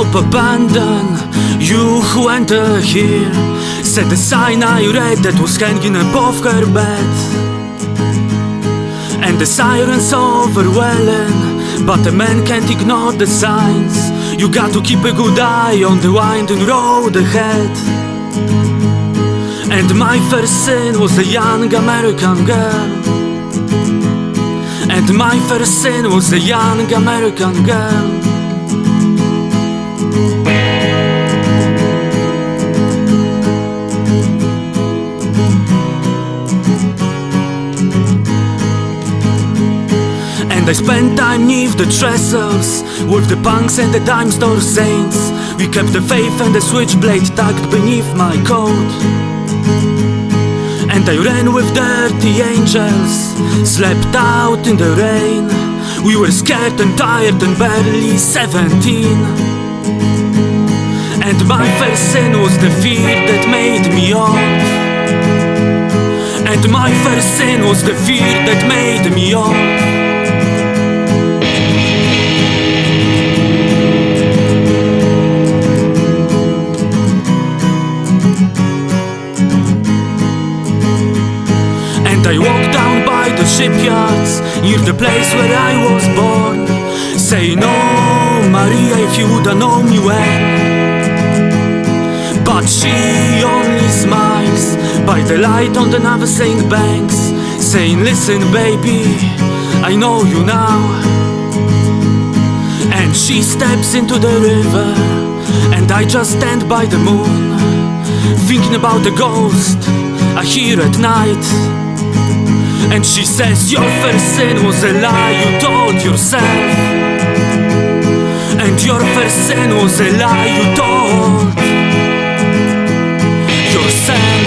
up, abandon you who enter here. Said the sign I read that was hanging above her bed, and the sirens overwhelming, but a man can't ignore the signs. You got to keep a good eye on the winding road ahead. And my first sin was a young American girl. And my first sin was a young American girl. And I spent time neath the trestles with the punks and the dime store saints. We kept the faith and the switchblade tucked beneath my coat. And I ran with dirty angels, slept out in the rain. We were scared and tired and barely 17. And my first sin was the fear that made me old. And my first sin was the fear that made me old. I walked down by the shipyards, near the place where I was born, saying, "Oh, Maria, if you woulda known me when." But she only smiles by the light on the Navesink banks, saying, "Listen, baby, I know you now." And she steps into the river, and I just stand by the moon, thinking about the ghost I hear at night. And she says, "Your first sin was a lie you told yourself. And your first sin was a lie you told yourself."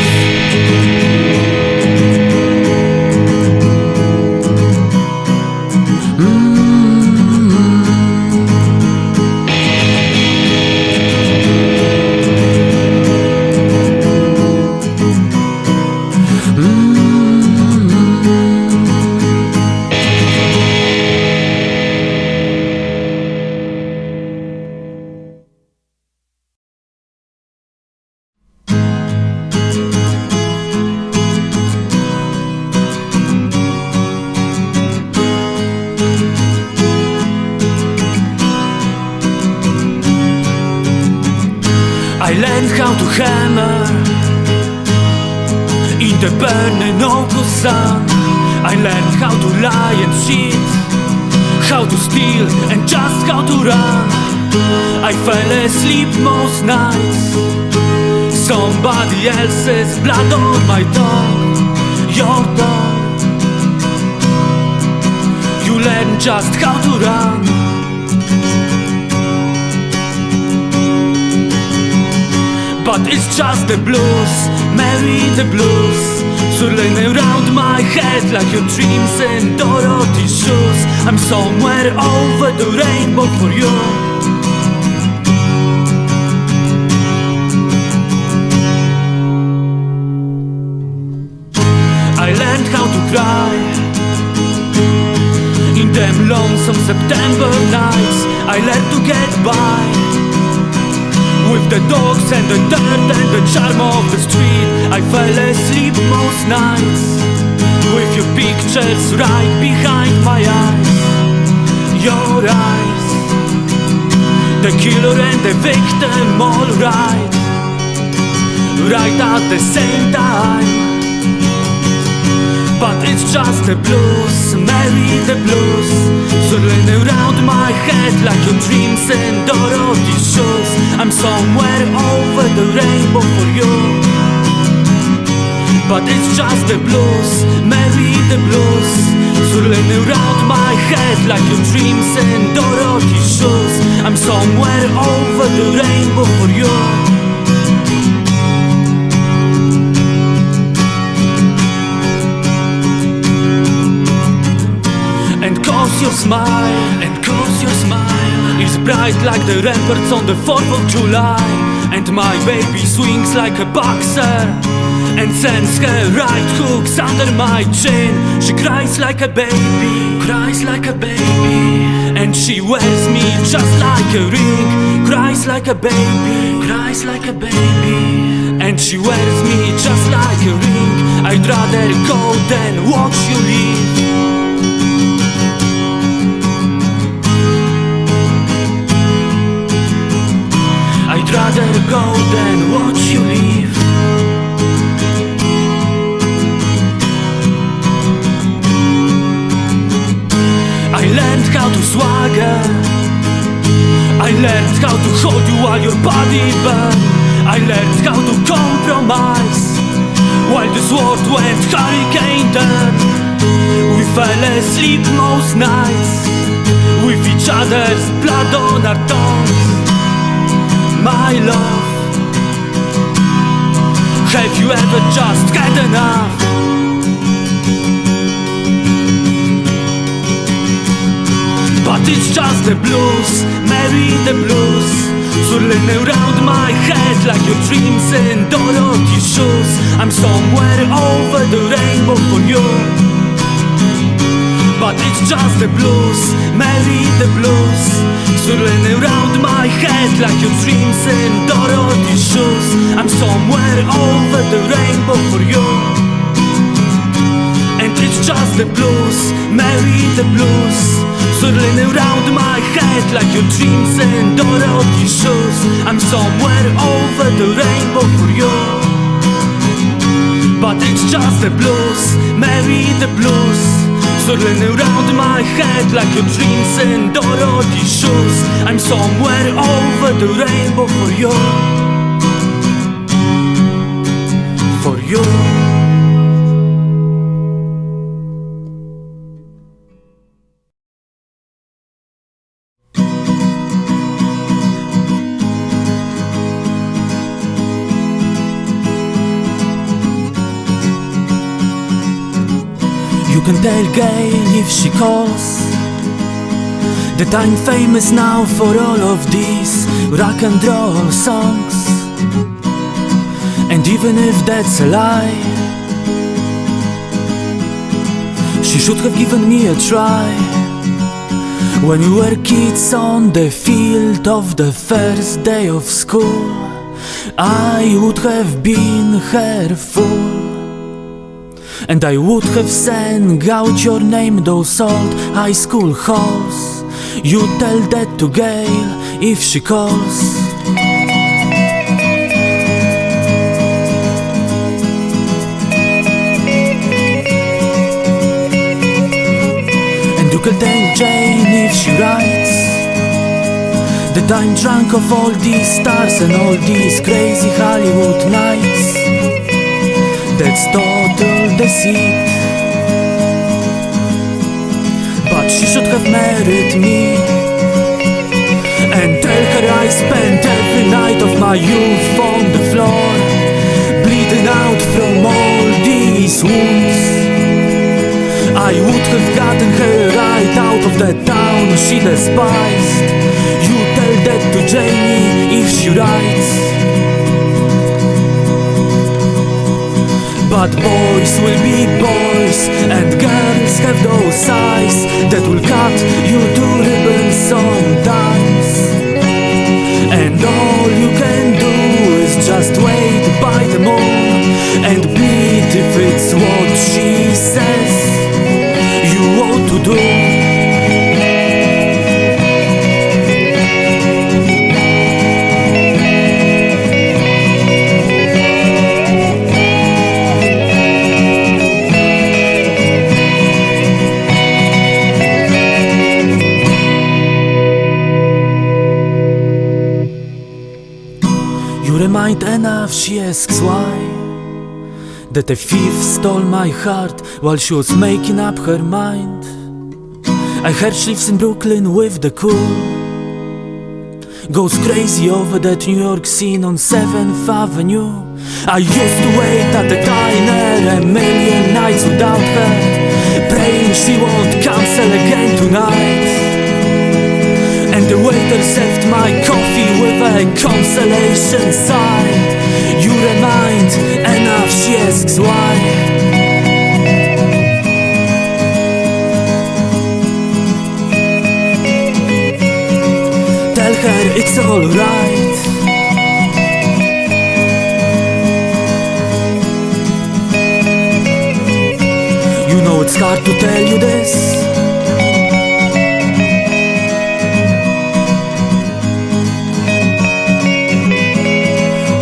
I learned how to hammer in the burning August sun. I learned how to lie and cheat, how to steal and just how to run. I fell asleep most nights, somebody else's blood on my tongue. Your tongue. You learn just how to run. But it's just the blues, Mary the blues, swirling around my head like your dreams in Dorothy's shoes. I'm somewhere over the rainbow for you. I learned how to cry in them lonesome September nights. I learned to get by with the dogs and the dirt and the charm of the street. I fell asleep most nights with your pictures right behind my eyes. Your eyes, the killer and the victim all right at the same time. But it's just the blues, Mary the blues, swirling around my head like your dreams in Dorothy's shoes. I'm somewhere over the rainbow for you. But it's just the blues, Mary the blues, swirling around my head like your dreams in Dorothy's shoes. I'm somewhere over the rainbow for you. Your smile is bright like the ramparts on the 4th of July. And my baby swings like a boxer and sends her right hooks under my chin. She cries like a baby, cries like a baby, and she wears me just like a ring. Cries like a baby, cries like a baby, and she wears me just like a ring. I'd rather go than watch you leave. I'd rather go than watch you leave. I learned how to swagger, I learned how to hold you while your body burned. I learned how to compromise while this world went hurricane turn. We fell asleep most nights with each other's blood on our tongues. My love, have you ever just had enough? But it's just the blues, Mary the blues, swirling around my head like your dreams in Dorothy's shoes. I'm somewhere over the rainbow for you. But it's just the blues, Mary the blues, swirling around my head like your dreams in Dorothy's shoes. I'm somewhere over the rainbow for you. And it's just the blues, Mary the blues, swirling around my head like your dreams in Dorothy's shoes. I'm somewhere over the rainbow for you. But it's just the blues, Mary the blues, swirling around my head like your dreams in Dorothy's shoes. I'm somewhere over the rainbow for you. For you. You can tell Gail if she calls that I'm famous now for all of these rock and roll songs. And even if that's a lie, she should have given me a try. When we were kids on the field of the first day of school, I would have been her fool. And I would have sang out your name those old high school halls. You tell that to Gail if she calls. And you can tell Jane if she writes that I'm drunk of all these stars and all these crazy Hollywood nights. That's total deceit. But she should have married me. And tell her I spent every night of my youth on the floor, bleeding out from all these wounds. I would have gotten her right out of the town she despised. You tell that to Jamie if she writes. But boys will be boys, and girls have those eyes that will cut you to ribbons sometimes. And all you can do is just wait by the moon and bleed if it's what she says you ought to do. Remind enough, she asks why, that a thief stole my heart while she was making up her mind. I heard she lives in Brooklyn with the cool, goes crazy over that New York scene on 7th Avenue. I used to wait at the diner a million nights without her, praying she won't cancel again tonight. And the waiter served my coffee with a consolation sigh. You remind enough, she it's alright. You know it's hard to tell you this.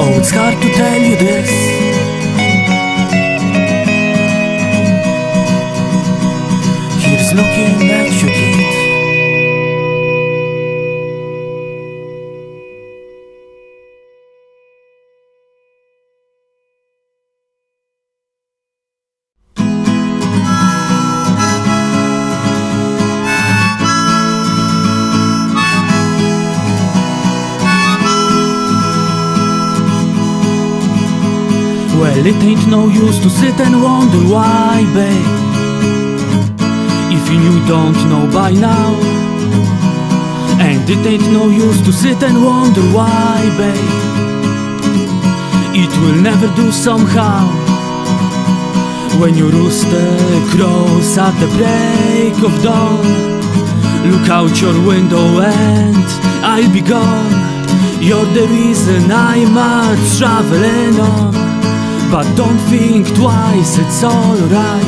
Oh, it's hard to tell you this. Here's looking at you, kid. Well, it ain't no use to sit and wonder why, babe, if you don't know by now. And it ain't no use to sit and wonder why, babe, it will never do somehow. When your rooster crows at the break of dawn, look out your window and I'll be gone. You're the reason I'm traveling on. But don't think twice, it's alright.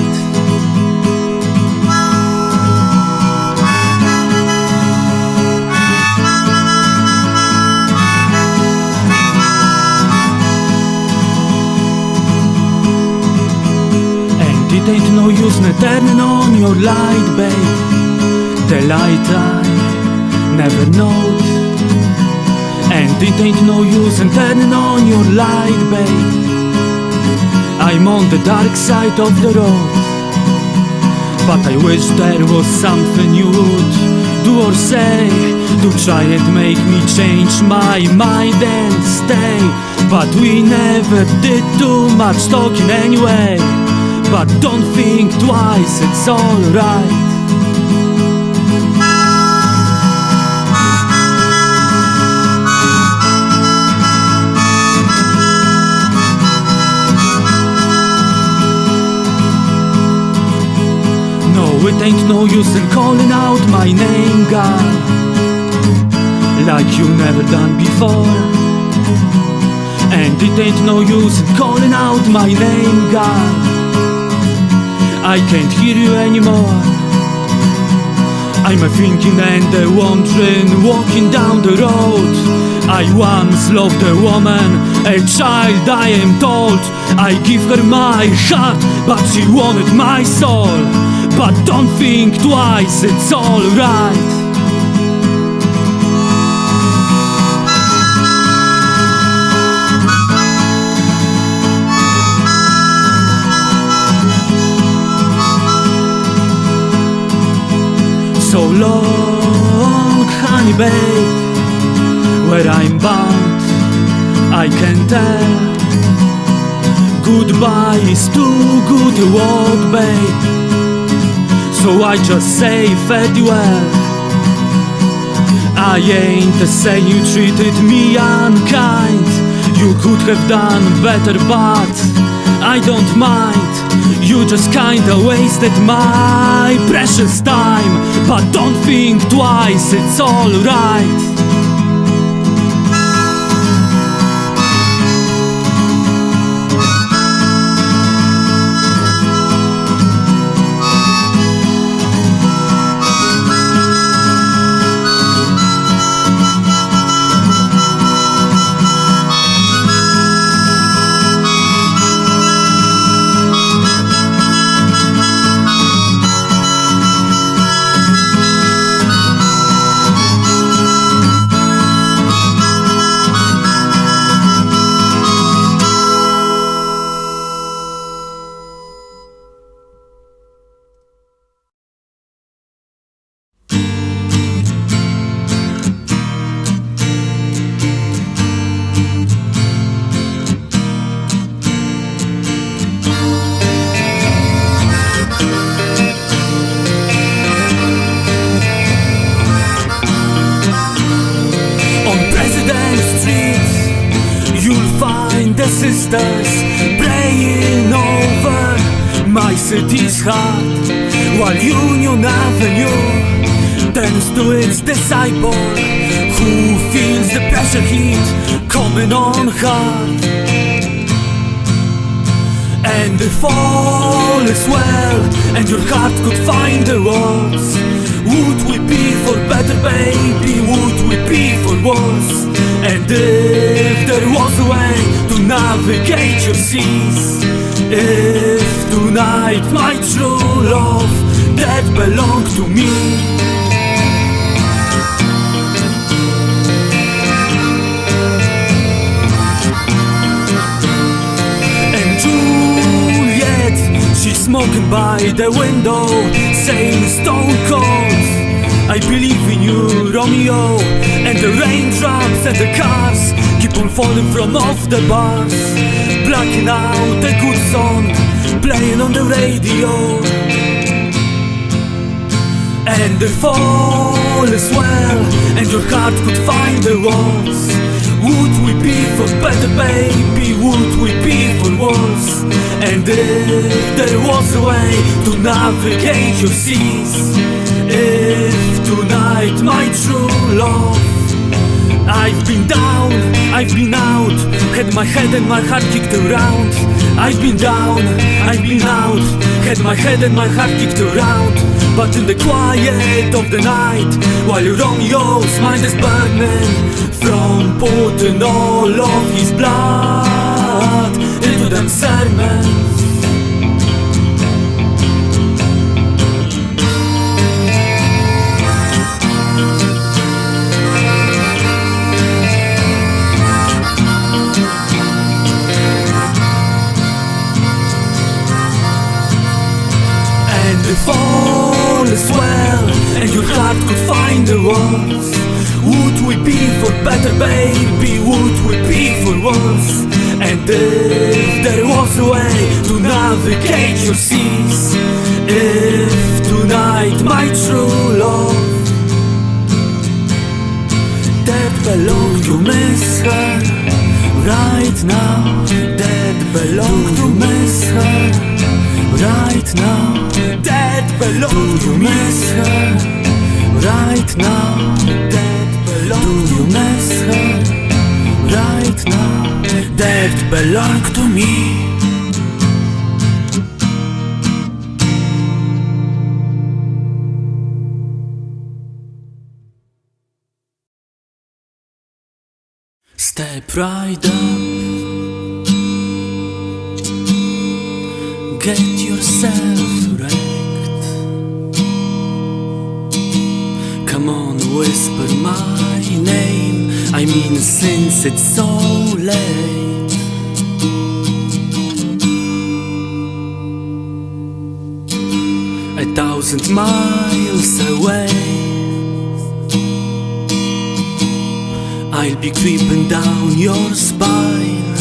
And it ain't no use in turning on your light, babe, the light I never knowed. And it ain't no use in turning on your light, babe, I'm on the dark side of the road. But I wish there was something you would do or say to try and make me change my mind and stay. But we never did too much talking anyway. But don't think twice, it's alright. It ain't no use in calling out my name, girl, like you never done before. And it ain't no use in calling out my name, girl, I can't hear you anymore. I'm a thinking and a wandering, walking down the road. I once loved a woman, a child I am told. I give her my heart, but she wanted my soul. But don't think twice, it's alright. So long, honey babe, where I'm bound, I can tell. Goodbye is too good a word, babe, so I just say fairly well. I ain't saying you treated me unkind. You could have done better, but I don't mind. You just kinda wasted my precious time. But don't think twice, it's alright. sisters praying over my city's heart, while Union Avenue turns to its disciple Who feels the pressure heat coming on hard? And if all is well and your heart could find the words, would we be for better, baby? Would we be for worse? And if there was a way to navigate your seas, if tonight my true love that belonged to me, she's smoking by the window, saying stone cold, I believe in you, Romeo. And the raindrops and the cars keep on falling from off the bars, blacking out a good song playing on the radio. And if all is well and your heart could find the words, would we be for better, baby? Would we be for worse? And if there was a way to navigate your seas, if tonight my true love, I've been down, I've been out, had my head and my heart kicked around. I've been down, I've been out, had my head and my heart kicked around. But in the quiet of the night, while Romeo's mind is burning from putting all of his blood into them sermons, if all is well and your heart could find the words, would we be for better, baby? Would we be for worse? And if there was a way to navigate your seas, if tonight my true love that belonged to miss her right now, that belonged to miss her right now, that belongs to miss her right now, that belongs to miss her right now, that belongs to me. Step right up, get yourself wrecked. Come on, whisper my name, I mean since it's so late. 1,000 miles away, I'll be creeping down your spine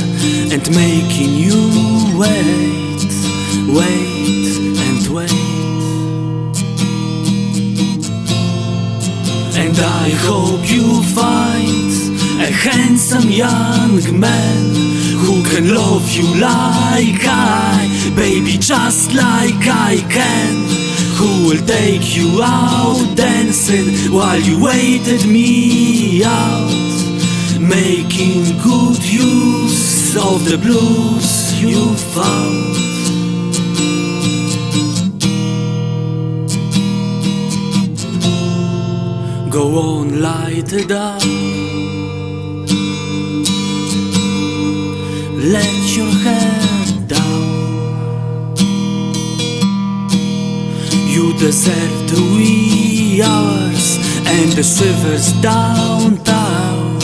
and making you wait, wait and wait. And I hope you find a handsome young man who can love you like I, baby, just like I can, who will take you out dancing while you waited me out, making good use of the blues you found. Go on, light it up, let your head down. You deserve the wee hours and the shivers downtown,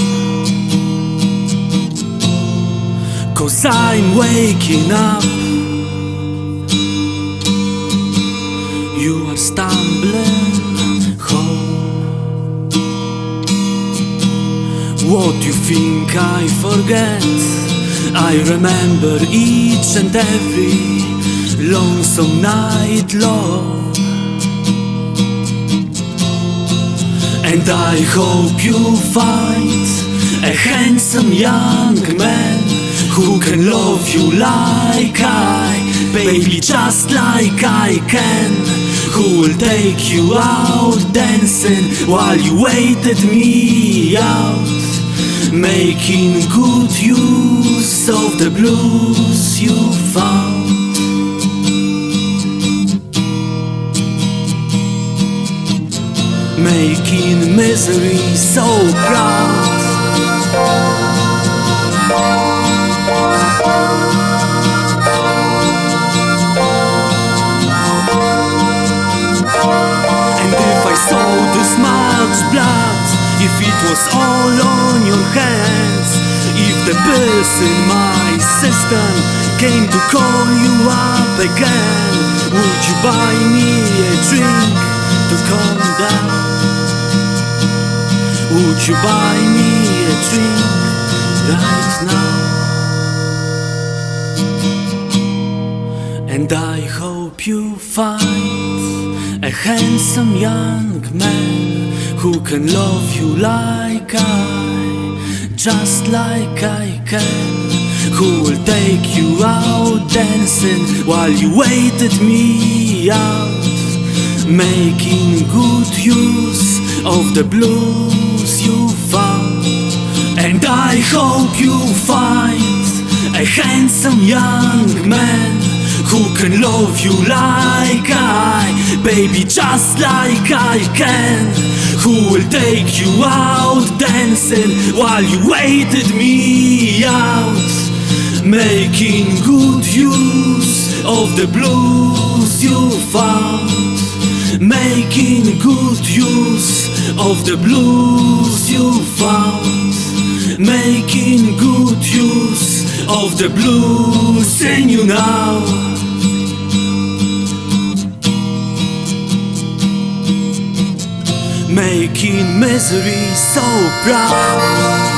'cause I'm waking up, you are stumbling home. What you think I forget? I remember each and every lonesome night long. And I hope you find a handsome young man Who can love you like I, baby, just like I can? Who will take you out dancing while you waited me out? Making good use of the blues you found. Making misery so proud. And if I saw this much blood, if it was all on your hands, if the pills in my system came to call you up again, would you buy me a drink to calm down? Would you buy me a drink right now? And I hope you find a handsome young man who can love you like I, just like I can. Who will take you out dancing while you waited me out, making good use of the blues you found. And I hope you find a handsome young man who can love you like I, baby, just like I can. Who will take you out dancing while you waited me out, making good use of the blues you found. Making good use of the blues you found. Making good use of the blues in you now. Making misery so proud.